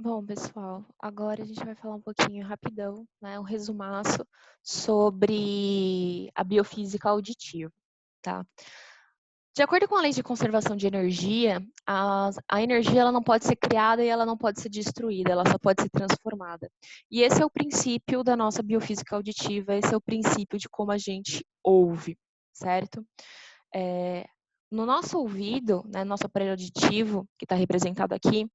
Bom, pessoal, agora a gente vai falar um pouquinho rapidão, né, um resumaço sobre a biofísica auditiva, tá? De acordo com a lei de conservação de energia, a energia ela não pode ser criada e ela não pode ser destruída, ela só pode ser transformada. E esse é o princípio da nossa biofísica auditiva, esse é o princípio de como a gente ouve, certo? É, no nosso ouvido, né, nosso aparelho auditivo, que está representado aqui,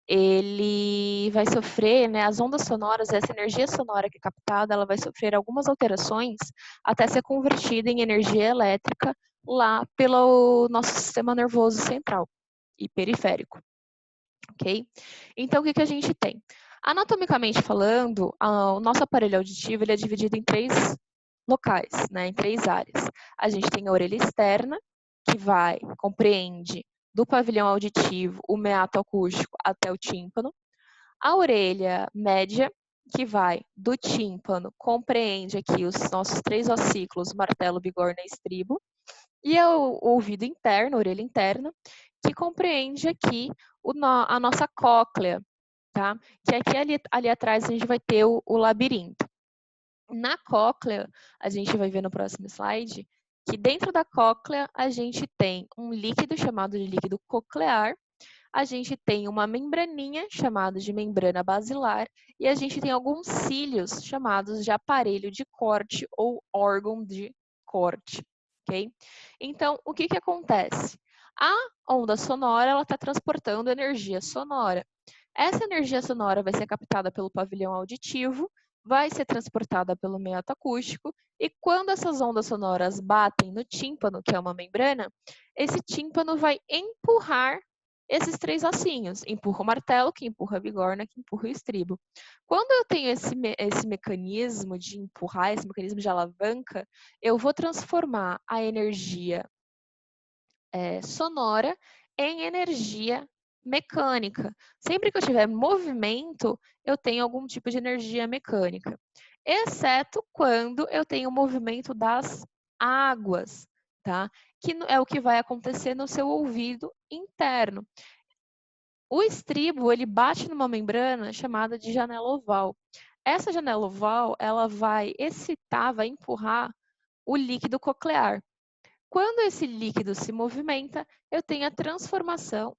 ele vai sofrer, né, as ondas sonoras, essa energia sonora que é captada, ela vai sofrer algumas alterações até ser convertida em energia elétrica lá pelo nosso sistema nervoso central e periférico, ok? Então, o que que a gente tem? Anatomicamente falando, o nosso aparelho auditivo ele é dividido em três locais, né, em três áreas. A gente tem a orelha externa, que compreende do pavilhão auditivo, o meato acústico até o tímpano. A orelha média, que vai do tímpano, compreende aqui os nossos três ossículos, martelo, bigorna e estribo. E o ouvido interno, a orelha interna, que compreende aqui a nossa cóclea, tá? Que aqui ali atrás a gente vai ter o labirinto. Na cóclea, a gente vai ver no próximo slide, que dentro da cóclea a gente tem um líquido chamado de líquido coclear, a gente tem uma membraninha chamada de membrana basilar e a gente tem alguns cílios chamados de aparelho de corte ou órgão de corte, ok? Então, o que que acontece? A onda sonora, ela está transportando energia sonora. Essa energia sonora vai ser captada pelo pavilhão auditivo, vai ser transportada pelo meato acústico e quando essas ondas sonoras batem no tímpano, que é uma membrana, esse tímpano vai empurrar esses três ossinhos. Empurra o martelo, que empurra a bigorna, que empurra o estribo. Quando eu tenho esse mecanismo de empurrar, esse mecanismo de alavanca, eu vou transformar a energia sonora em energia mecânica. Sempre que eu tiver movimento, eu tenho algum tipo de energia mecânica. Exceto quando eu tenho o movimento das águas, tá? Que é o que vai acontecer no seu ouvido interno. O estribo, ele bate numa membrana chamada de janela oval. Essa janela oval, ela vai excitar, vai empurrar o líquido coclear. Quando esse líquido se movimenta, eu tenho a transformação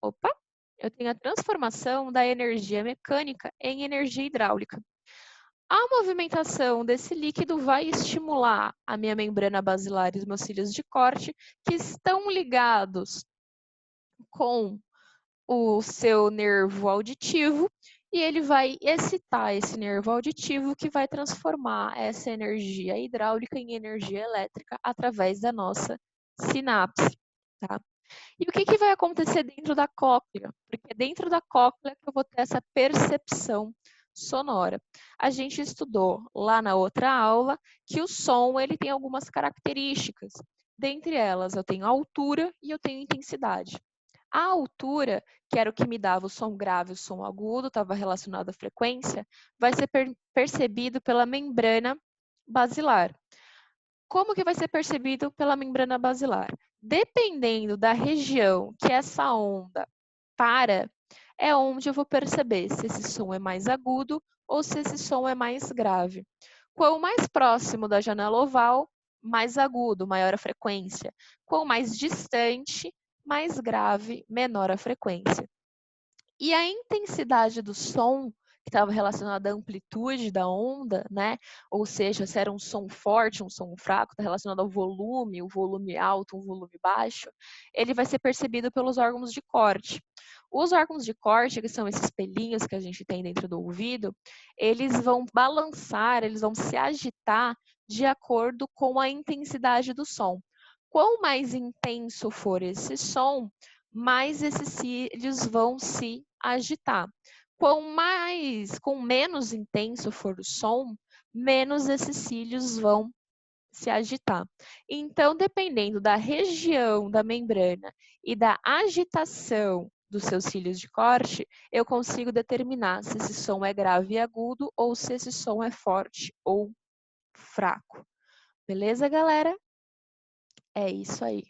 da energia mecânica em energia hidráulica. A movimentação desse líquido vai estimular a minha membrana basilar e os meus cílios de corte, que estão ligados com o seu nervo auditivo e ele vai excitar esse nervo auditivo que vai transformar essa energia hidráulica em energia elétrica através da nossa sinapse, tá? E o que que vai acontecer dentro da cóclea? Porque dentro da cóclea que eu vou ter essa percepção sonora. A gente estudou lá na outra aula que o som ele tem algumas características. Dentre elas, eu tenho altura e eu tenho intensidade. A altura, que era o que me dava o som grave e o som agudo, estava relacionado à frequência, vai ser percebido pela membrana basilar. Como que vai ser percebido pela membrana basilar? Dependendo da região que essa onda para, é onde eu vou perceber se esse som é mais agudo ou se esse som é mais grave. Quanto mais próximo da janela oval, mais agudo, maior a frequência. Quanto mais distante, mais grave, menor a frequência. E a intensidade do som, que estava relacionada à amplitude da onda, né? Ou seja, se era um som forte, um som fraco, está relacionado ao volume, o volume alto, um volume baixo, ele vai ser percebido pelos órgãos de corte. Os órgãos de corte, que são esses pelinhos que a gente tem dentro do ouvido, eles vão balançar, eles vão se agitar de acordo com a intensidade do som. Quanto mais intenso for esse som, mais esses cílios vão se agitar. Com menos intenso for o som, menos esses cílios vão se agitar. Então, dependendo da região da membrana e da agitação dos seus cílios de corte, eu consigo determinar se esse som é grave e agudo ou se esse som é forte ou fraco. Beleza, galera? É isso aí.